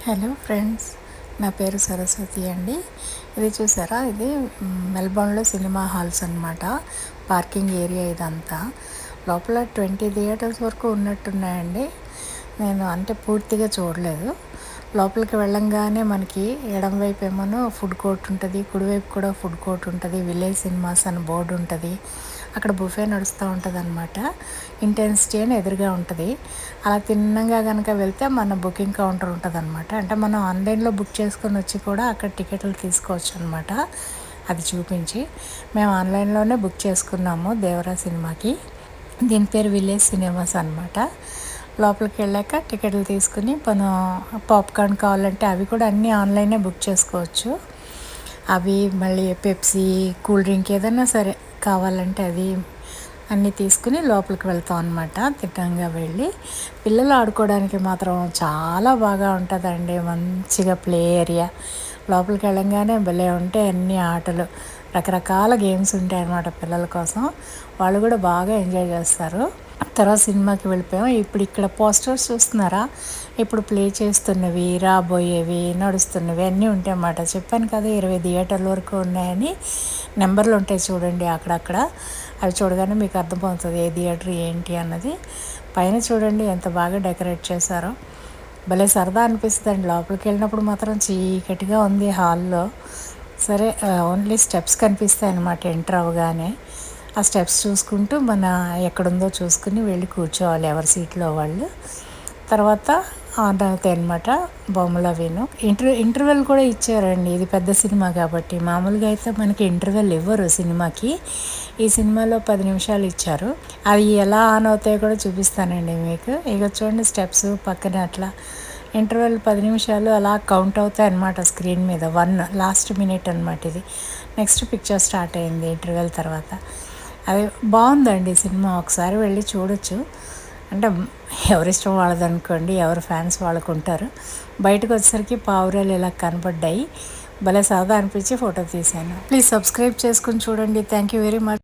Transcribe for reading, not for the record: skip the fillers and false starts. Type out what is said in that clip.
Hello friends, నా పేరు సరస్వతి అండి. ఇది చూసారా, ఇది మెల్బోర్న్లో సినిమా హాల్స్ అనమాట. పార్కింగ్ ఏరియా ఇదంతా. లోపల 20 థియేటర్స్ వరకు ఉన్నట్టున్నాయండి. నేను అంటే పూర్తిగా చూడలేదు. లోపలికి వెళ్ళంగానే మనకి ఎడం వైపు ఏమో ఫుడ్ కోర్ట్ ఉంటుంది, కుడివైపు కూడా ఫుడ్ కోర్ట్ ఉంటుంది. విలేజ్ సినిమాస్ అని బోర్డు ఉంటుంది. అక్కడ బుఫే నడుస్తూ ఉంటుంది అనమాట. ఇంటెన్సిటీ అని ఎదురుగా ఉంటుంది. అలా తిన్నగా కనుక వెళ్తే మన బుకింగ్ కౌంటర్ ఉంటుంది అనమాట. అంటే మనం ఆన్లైన్లో బుక్ చేసుకొని వచ్చి కూడా అక్కడ టికెట్లు తీసుకోవచ్చు అనమాట. అది చూపించి మేము ఆన్లైన్లోనే బుక్ చేసుకున్నాము దేవరా సినిమాకి. దీని పేరు విలేజ్ సినిమాస్ అనమాట. లోపలికి వెళ్ళాక టికెట్లు తీసుకుని మనం పాప్కార్న్ కావాలంటే అవి కూడా అన్నీ ఆన్లైనే బుక్ చేసుకోవచ్చు. అవి మళ్ళీ పెప్సీ, కూల్ డ్రింక్ ఏదైనా సరే కావాలంటే అది అన్నీ తీసుకుని లోపలికి వెళ్తాం అనమాట. తిట్టంగా వెళ్ళి పిల్లలు ఆడుకోవడానికి మాత్రం చాలా బాగా ఉంటుందండి. మంచిగా ప్లే ఏరియా. లోపలికి వెళ్ళంగానే భలే ఉంటాయి అన్ని ఆటలు, రకరకాల గేమ్స్ ఉంటాయి అన్నమాట పిల్లల కోసం. వాళ్ళు కూడా బాగా ఎంజాయ్ చేస్తారు. తర్వాత సినిమాకి వెళ్ళిపోయాం. ఇప్పుడు ఇక్కడ పోస్టర్స్ చూస్తున్నారా, ఇప్పుడు ప్లే చేస్తున్నవి, రాబోయేవి, నడుస్తున్నవి అన్నీ ఉంటాయి అన్నమాట. చెప్పాను కదా 20 థియేటర్ల వరకు ఉన్నాయని. నెంబర్లు ఉంటాయి చూడండి అక్కడక్కడ. అవి చూడగానే మీకు అర్థమవుతుంది ఏ థియేటర్ ఏంటి అన్నది. పైన చూడండి ఎంత బాగా డెకరేట్ చేశారో. భలే సరదా అనిపిస్తుందండి. లోపలికి వెళ్ళినప్పుడు మాత్రం చీకటిగా ఉంది హాల్లో. సరే, ఓన్లీ స్టెప్స్ కనిపిస్తాయి అన్నమాట ఎంటర్ అవ్వగానే. ఆ స్టెప్స్ చూసుకుంటూ మన ఎక్కడుందో చూసుకుని వెళ్ళి కూర్చోవాలి ఎవరి సీట్లో వాళ్ళు. తర్వాత ఆన్ అవుతాయి అనమాట బొమ్మలు అవిను. ఇంటర్వెల్ కూడా ఇచ్చారండి. ఇది పెద్ద సినిమా కాబట్టి. మామూలుగా అయితే మనకి ఇంటర్వెల్ ఇవ్వరు సినిమాకి. ఈ సినిమాలో 10 నిమిషాలు ఇచ్చారు. అవి ఎలా ఆన్ అవుతాయో కూడా చూపిస్తానండి మీకు. ఇక చూడండి స్టెప్స్ పక్కన అట్లా ఇంటర్వెల్ 10 నిమిషాలు అలా కౌంట్ అవుతాయి అన్నమాట స్క్రీన్ మీద. 1 లాస్ట్ మినిట్ అనమాట ఇది. నెక్స్ట్ పిక్చర్ స్టార్ట్ అయింది ఇంటర్వెల్ తర్వాత. అది బాగుందండి సినిమా. ఒకసారి వెళ్ళి చూడొచ్చు. అంటే ఎవరిష్టం వాళ్ళదనుకోండి, ఎవరి ఫ్యాన్స్ వాళ్ళకు ఉంటారు. బయటకు వచ్చేసరికి పావురాలు ఇలా కనపడ్డాయి. భలే సరదా అనిపించి ఫోటో తీశాను. ప్లీజ్ సబ్స్క్రైబ్ చేసుకుని చూడండి. Thank you very much.